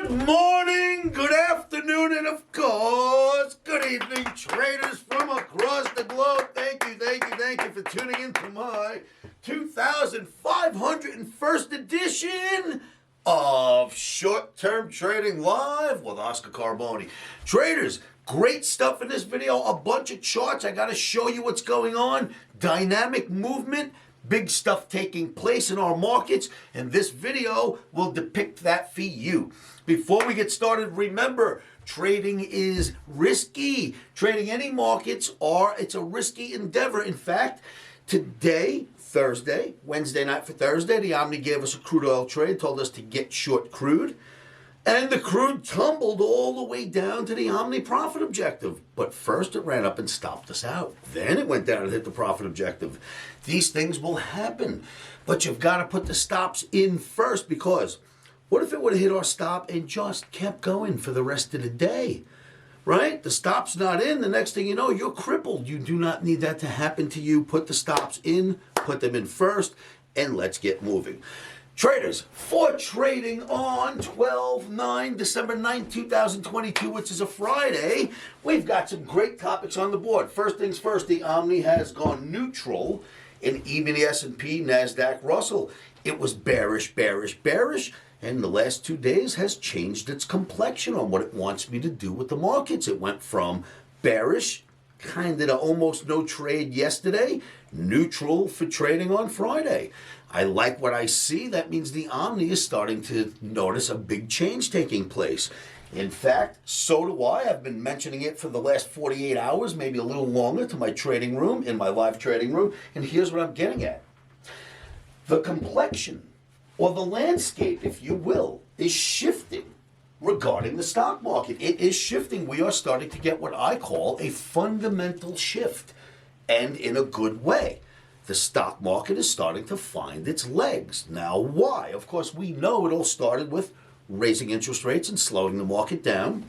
Good morning, good afternoon, and of course, good evening, traders from across the globe. Thank you for tuning in to my 2501st edition of Short-Term Trading Live with Oscar Carboni. Traders, great stuff in this video, a bunch of charts. I got to show you what's going on, dynamic movement, big stuff taking place in our markets, and this video will depict that for you. Before we get started, remember, trading is risky. Trading any markets it's a risky endeavor. In fact, today, Thursday, Wednesday night for Thursday, the Omni gave us a crude oil trade, told us to get short crude. And the crude tumbled all the way down to the Omni profit objective. But first it ran up and stopped us out. Then it went down and hit the profit objective. These things will happen. But you've got to put the stops in first, because what if it would have hit our stop and just kept going for the rest of the day? Right? The stop's not in. The next thing you know, you're crippled. You do not need that to happen to you. Put the stops in, put them in first, and let's get moving. Traders, for trading on December 9th, 2022, which is a Friday, we've got some great topics on the board. First things first, the Omni has gone neutral in even the S&P, NASDAQ, Russell. It was bearish, and the last 2 days has changed its complexion on what it wants me to do with the markets. It went from bearish, kind of almost no trade yesterday, neutral for trading on Friday. I like what I see. That means the Omni is starting to notice a big change taking place. In fact, so do I. I've been mentioning it for the last 48 hours, maybe a little longer, to my trading room, in my live trading room. And here's what I'm getting at. The complexion, or the landscape, if you will, is shifting regarding the stock market. It is shifting. We are starting to get what I call a fundamental shift, and in a good way. The stock market is starting to find its legs. Now, why? Of course, we know it all started with raising interest rates and slowing the market down.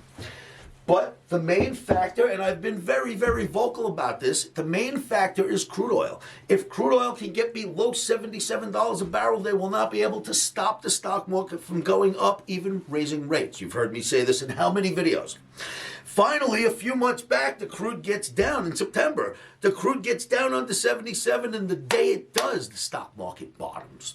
But the main factor, and I've been very, very vocal about this, the main factor is crude oil. If crude oil can get below $77 a barrel, they will not be able to stop the stock market from going up, even raising rates. You've heard me say this in how many videos? Finally, a few months back, the crude gets down in September. The crude gets down under 77, and the day it does, the stock market bottoms.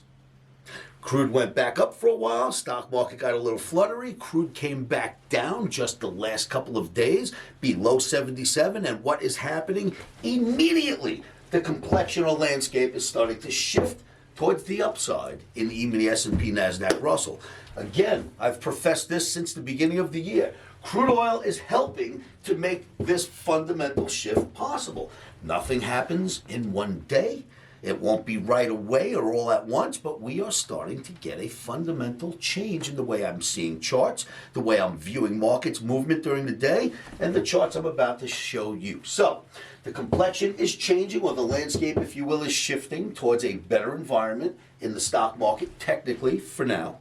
Crude went back up for a while. Stock market got a little fluttery. Crude came back down just the last couple of days, below 77. And what is happening? Immediately, the complexion or landscape is starting to shift towards the upside in even the S&P, NASDAQ, Russell. Again, I've professed this since the beginning of the year. Crude oil is helping to make this fundamental shift possible. Nothing happens in one day. It won't be right away or all at once, but we are starting to get a fundamental change in the way I'm seeing charts, the way I'm viewing markets movement during the day, and the charts I'm about to show you. So, the complexion is changing, or the landscape, if you will, is shifting towards a better environment in the stock market, technically, for now.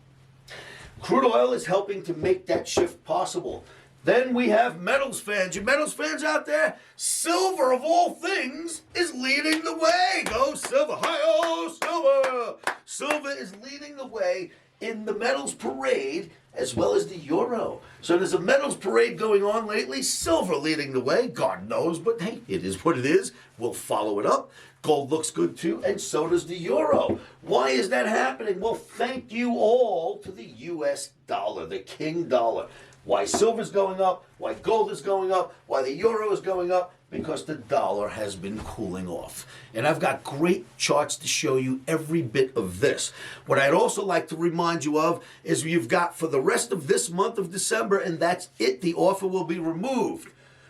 Crude oil is helping to make that shift possible. Then we have metals fans. You metals fans out there? Silver, of all things, is leading the way. Go silver. Hi-oh, silver. Silver is leading the way in the metals parade, as well as the euro. So there's a metals parade going on lately. Silver leading the way. God knows, but hey, it is what it is. We'll follow it up. Gold looks good too, and so does the euro. Why is that happening? Well, thank you all to the US dollar, the king dollar. Why silver's going up, why gold is going up, why the euro is going up? Because the dollar has been cooling off. And I've got great charts to show you every bit of this. What I'd also like to remind you of is you've got for the rest of this month of December, and that's it, the offer will be removed.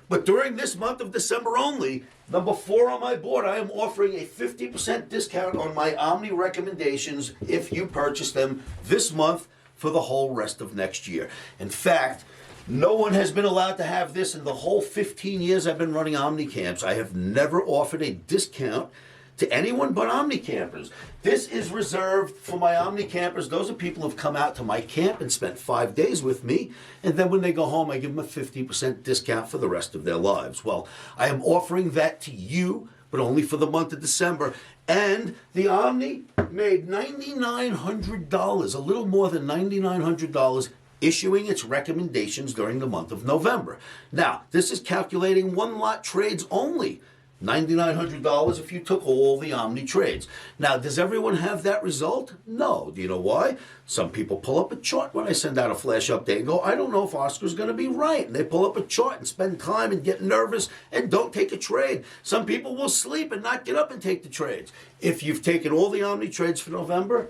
But during this month of December only, number 4 on my board, I am offering a 50% discount on my Omni recommendations if you purchase them this month for the whole rest of next year. In fact, no one has been allowed to have this in the whole 15 years I've been running Omni camps. I have never offered a discount to anyone but Omni campers. This is reserved for my Omni campers. Those are people who have come out to my camp and spent 5 days with me, and then when they go home, I give them a 50% discount for the rest of their lives. Well, I am offering that to you, but only for the month of December. And the Omni made $9,900, a little more than $9,900 issuing its recommendations during the month of November. Now, this is calculating one lot trades only. $9,900 if you took all the Omni trades. Now, does everyone have that result? No. Do you know why? Some people pull up a chart when I send out a flash update and go, I don't know if Oscar's going to be right. And they pull up a chart and spend time and get nervous and don't take a trade. Some people will sleep and not get up and take the trades. If you've taken all the Omni trades for November,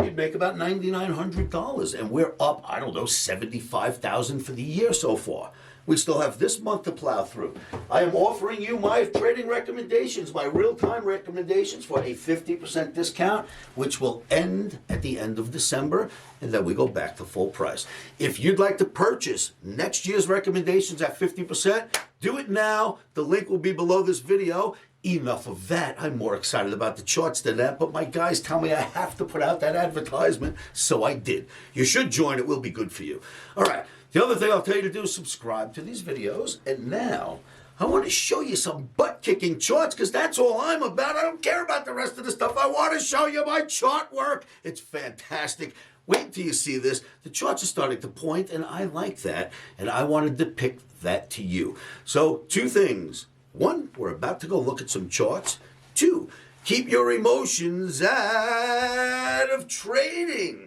you'd make about $9,900. And we're up, I don't know, $75,000 for the year so far. We still have this month to plow through. I am offering you my trading recommendations, my real-time recommendations for a 50% discount, which will end at the end of December, and then we go back to full price. If you'd like to purchase next year's recommendations at 50%, do it now. The link will be below this video. Enough of that. I'm more excited about the charts than that, but my guys tell me I have to put out that advertisement, so I did. You should join. It will be good for you. All right. The other thing I'll tell you to do is subscribe to these videos. And now, I want to show you some butt-kicking charts because that's all I'm about. I don't care about the rest of the stuff. I want to show you my chart work. It's fantastic. Wait till you see this. The charts are starting to point, and I like that. And I want to depict that to you. So, two things. One, we're about to go look at some charts. Two, keep your emotions out of trading.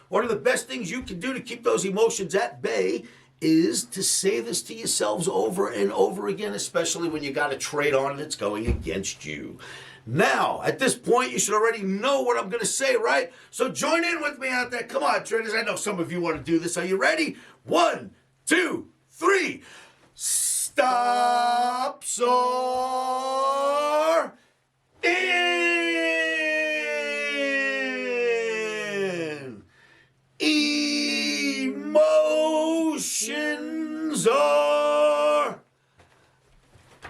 One of the best things you can do to keep those emotions at bay is to say this to yourselves over and over again, especially when you got a trade on that's going against you. Now, at this point, you should already know what I'm going to say, right? So join in with me out there. Come on, traders. I know some of you want to do this. Are you ready? 1, 2, 3. Stop, soar, in. Emotions are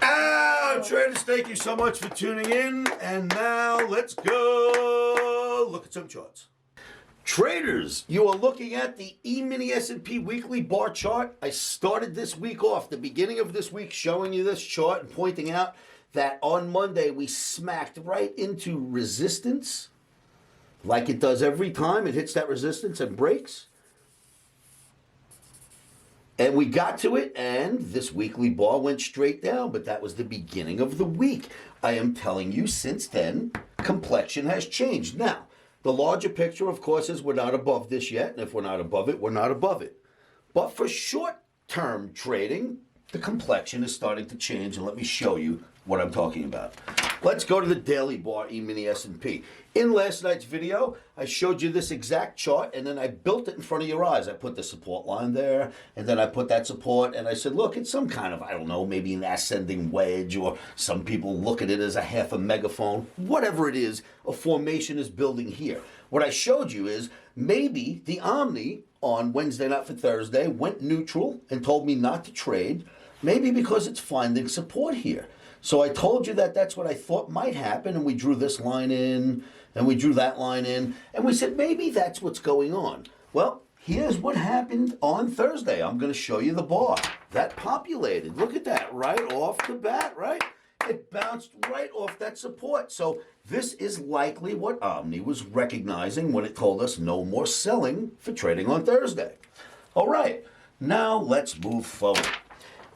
out. Traders, thank you so much for tuning in. And now let's go look at some charts. Traders, you are looking at the E-mini S&P weekly bar chart. I started this week off, the beginning of this week, showing you this chart and pointing out that on Monday we smacked right into resistance like it does every time. It hits that resistance and breaks. And we got to it, and this weekly bar went straight down, but that was the beginning of the week. I am telling you, since then, complexion has changed. Now, the larger picture, of course, is we're not above this yet, and if we're not above it, we're not above it. But for short-term trading, the complexion is starting to change, and let me show you what I'm talking about. Let's go to the daily bar E-mini S&P. In last night's video, I showed you this exact chart, and then I built it in front of your eyes. I put the support line there, and then I put that support, and I said, look, it's some kind of, I don't know, maybe an ascending wedge, or some people look at it as a half a megaphone. Whatever it is, a formation is building here. What I showed you is maybe the Omni on Wednesday night for Thursday went neutral and told me not to trade, maybe because it's finding support here. So I told you that that's what I thought might happen, and we drew this line in, and we drew that line in, and we said maybe that's what's going on. Well, here's what happened on Thursday. I'm going to show you the bar. That populated. Look at that, right off the bat, right? It bounced right off that support. So this is likely what Omni was recognizing when it told us no more selling for trading on Thursday. All right, now let's move forward.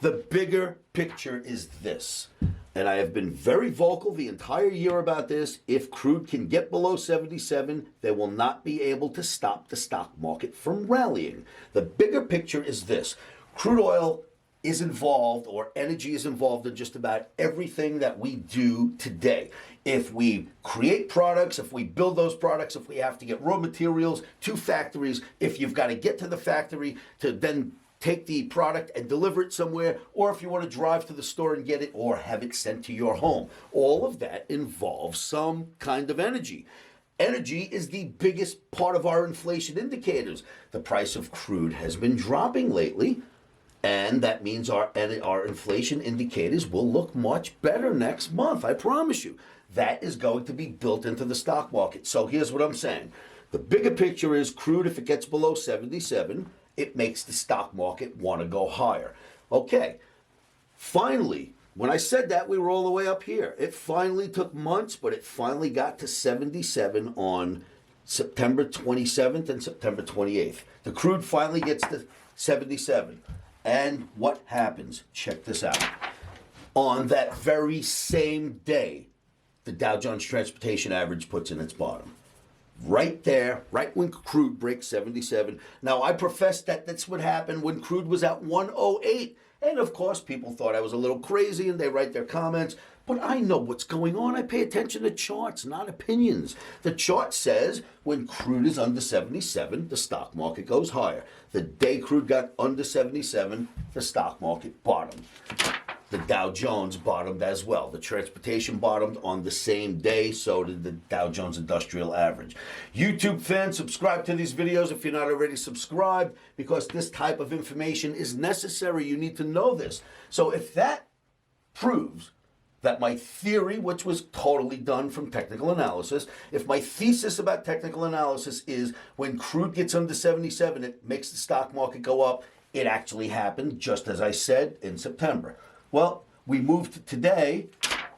The bigger picture is this, and I have been very vocal the entire year about this. If crude can get below 77, they will not be able to stop the stock market from rallying. The bigger picture is this. Crude oil is involved, or energy is involved in just about everything that we do today. If we create products, if we build those products, if we have to get raw materials to factories, if you've got to get to the factory to then take the product and deliver it somewhere, or if you want to drive to the store and get it, or have it sent to your home. All of that involves some kind of energy. Energy is the biggest part of our inflation indicators. The price of crude has been dropping lately, and that means our inflation indicators will look much better next month, I promise you. That is going to be built into the stock market. So here's what I'm saying. The bigger picture is crude, if it gets below 77, it makes the stock market want to go higher. Okay, finally, when I said that, we were all the way up here. It finally took months, but it finally got to 77 on September 27th and September 28th. The crude finally gets to 77. And what happens? Check this out. On that very same day, the Dow Jones Transportation Average puts in its bottom. Right there, right when crude breaks 77. Now, I professed that that's what happened when crude was at 108. And of course, people thought I was a little crazy and they write their comments. But I know what's going on. I pay attention to charts, not opinions. The chart says when crude is under 77, the stock market goes higher. The day crude got under 77, the stock market bottomed. The Dow Jones bottomed as well. The transportation bottomed on the same day, so did the Dow Jones Industrial Average. YouTube fans, subscribe to these videos if you're not already subscribed, because this type of information is necessary. You need to know this. So if that proves that my theory, which was totally done from technical analysis, if my thesis about technical analysis is when crude gets under 77, it makes the stock market go up, it actually happened, just as I said, in September. Well, we moved to today,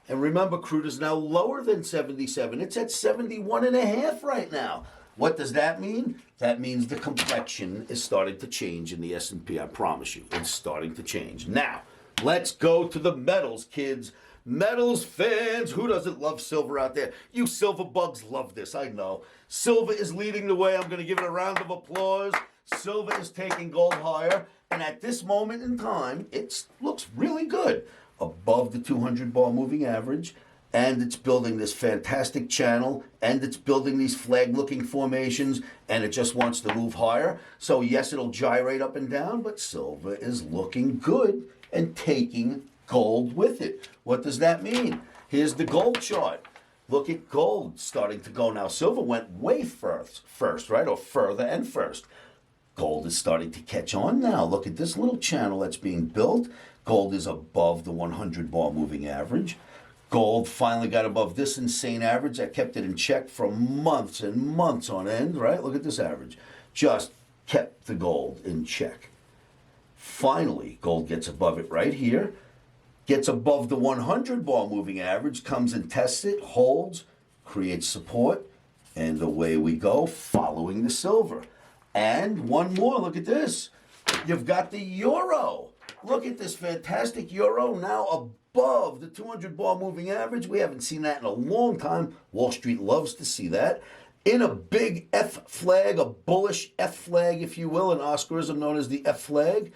and remember, crude is now lower than 77. It's at 71 and a half right now. What does that mean? That means the complexion is starting to change in the S&P, I promise you. It's starting to change. Now, let's go to the metals, kids. Metals fans, who doesn't love silver out there? You silver bugs love this, I know. Silver is leading the way. I'm going to give it a round of applause. Silver is taking gold higher. And at this moment in time, it looks really good. Above the 200 bar moving average. And it's building this fantastic channel. And it's building these flag-looking formations. And it just wants to move higher. So yes, it'll gyrate up and down. But silver is looking good and taking gold with it. What does that mean? Here's the gold chart. Look at gold starting to go now. Silver went way first, right? Or further and first. Gold is starting to catch on now. Look at this little channel that's being built. Gold is above the 100 bar moving average. Gold finally got above this insane average that kept it in check for months and months on end, right? Look at this average. Just kept the gold in check. Finally, gold gets above it right here. Gets above the 100 bar moving average, comes and tests it, holds, creates support, and away we go, following the silver. And one more, look at this. You've got the euro. Look at this fantastic euro now above the 200 bar moving average. We haven't seen that in a long time. Wall Street loves to see that. In a big F flag, a bullish F flag, if you will, in Oscarism known as the F flag.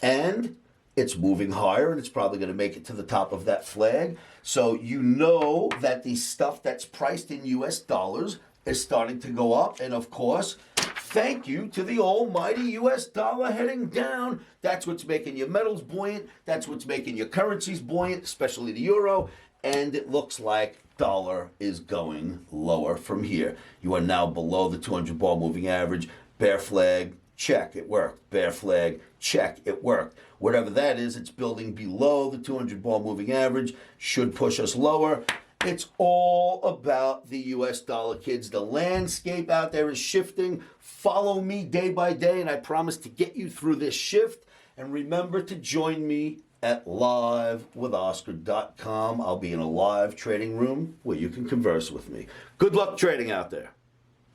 And it's moving higher, and it's probably going to make it to the top of that flag. So you know that the stuff that's priced in US dollars is starting to go up. And of course, thank you to the almighty US dollar heading down. That's what's making your metals buoyant. That's what's making your currencies buoyant, especially the euro. And it looks like dollar is going lower from here. You are now below the 200 bar moving average. Bear flag, check, it worked. Bear flag, check, it worked. Whatever that is, it's building below the 200 bar moving average, should push us lower. It's all about the US dollar, kids. The landscape out there is shifting. Follow me day by day, and I promise to get you through this shift. And remember to join me at livewithoscar.com. I'll be in a live trading room where you can converse with me. Good luck trading out there.